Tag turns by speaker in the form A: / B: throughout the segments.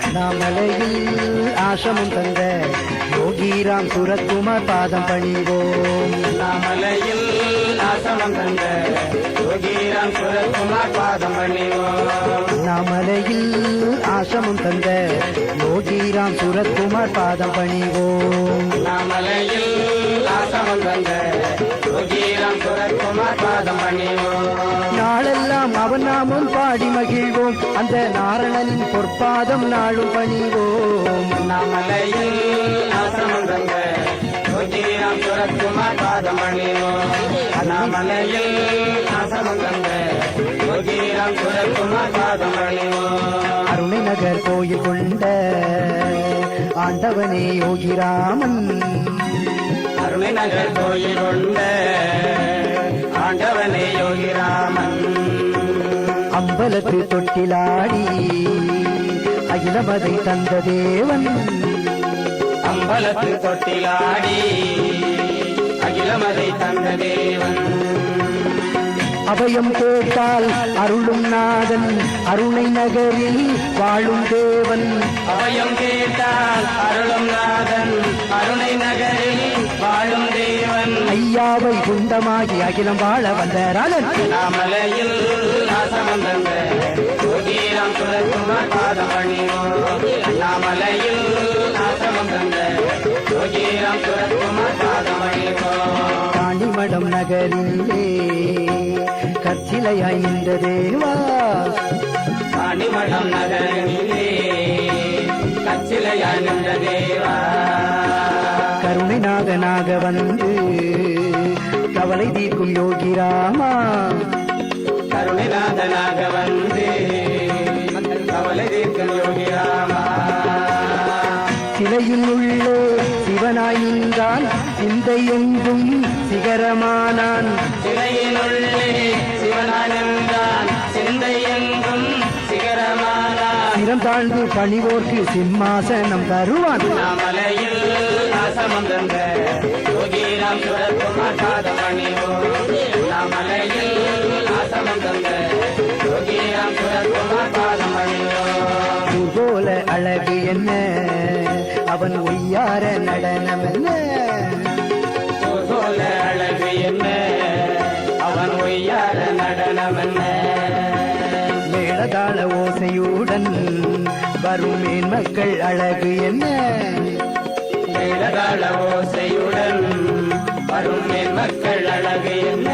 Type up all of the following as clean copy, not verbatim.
A: அண்ணாமலையில் ஆசிரமம் தந்த யோகிராம் சுரத்குமார் பாதம் பணிவோம்.
B: அண்ணாமலையில் ஆசிரமம் தந்த யோகிராம் சுரத்குமார் பாதம் பணிவோம்.
A: அண்ணாமலையில் ஆசிரமம் தந்த யோகிராம் சுரத்குமார் பாதம் பணிவோம்.
B: அண்ணாமலையில் ஆசிரமம் தந்த யோகிராம் சுரத்குமார் பாதம் பணிவோம்.
A: நாளெல்லாம் அவன் நாமும் பாடி மகிழ்வோம். அந்த நாரணனின் பொற்பாதம் நாளும் பணிவோம்.
B: அண்ணாமலையில் ஆசிரமம் தந்த யோகிராம் சுரத்குமார் பாதம் பணிவோம். அண்ணாமலையில் ஆசிரமம் தந்த யோகிராம் சுரத்குமார் பாதம் பணிவோம்.
A: அருணை நகர் கோயில் கொண்ட ஆண்டவனே யோகிராமன்.
B: அருணை நகர் கோயில் கொண்ட ஆண்டவனே யோகிராமன்.
A: அம்பலத்து தொட்டிலாடி அகிலமதை தந்த தேவன்.
B: அம்பலத்து தொட்டிலாடி அகிலமதை தந்த தேவன்.
A: அபயம் கேட்டால் அருளும் நாதன் அருணை நகரில் வாழும் தேவன்.
B: அபயம் கேட்டால் அருளும் நாதன் அருணை நகரில் வாழும் தேவன்.
A: ஐயாவை குண்டமாகி அகிலம் வாழ வந்த ராஜன்.
B: அண்ணாமலையில் ஆசிரமம் தந்த யோகிராம் சுரத்குமார் பாதம் பணிவோம். அண்ணாமலையில் ஆசிரமம் தந்த யோகிராம் சுரத்குமார் பாதம் பணிவோம்.
A: காண்டிமடம் நகரிலே கற்சிலையாய் நின்ற தேவா.
B: காண்டிமடம் நகரிலே கற்சிலையாய் நின்ற தேவா.
A: கருணை நாகனாக வந்து கவலை தீர்க்கும் யோகிராமா.
B: கருணை நாதனாக வந்து கவலை தீர்க்கும் யோகிராமா.
A: சிலையில் உள்ளே சிவனாய் நின்றான் சிந்தை எங்கும் சிகரமானான்.
B: சிலையினுள்ளே சிவனாய் நின்றான் சிந்தை எங்கும் சிகரமானான்.
A: சிரம் தாழ்ந்து பணிவோர்க்கு சிம்மாசனம் தருவான்.
B: அண்ணாமலையில் ஆசிரமம் தந்த யோகிராம் சுரத்குமார் பாதம் பணிவோம். அண்ணாமலையில் ஆசிரமம் தந்த யோகிராம் சுரத்குமார் பாதம் பணிவோம்.
A: போல அழகு என்ன அவன் ஒய்யார நடனம் என்ன.
B: போல அழகு என்ன அவன் ஒய்யார நடனம் என்ன.
A: மேளதாள ஓசையுடன் வரும் மக்கள் அழகு என்ன.
B: மேளதாள ஓசையுடன் வரும் மக்கள் அழகு என்ன.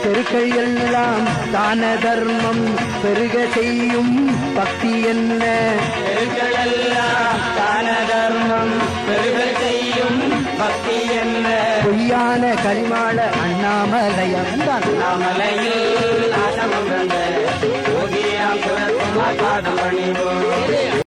A: பெருக்கள் எல்லாம் தான தர்மம் பெருக செய்யும் பக்தி என்ன.
B: பெருக்களெல்லாம் தான தர்மம் பெருக செய்யும் பக்தி என்ன.
A: பொய்யான கரிமாள அண்ணாமலையம்தான்.
B: அண்ணாமலையில் ஆசிரமம் தந்த யோகிராம் சுரத்குமார் பாதம் பணிவோம்.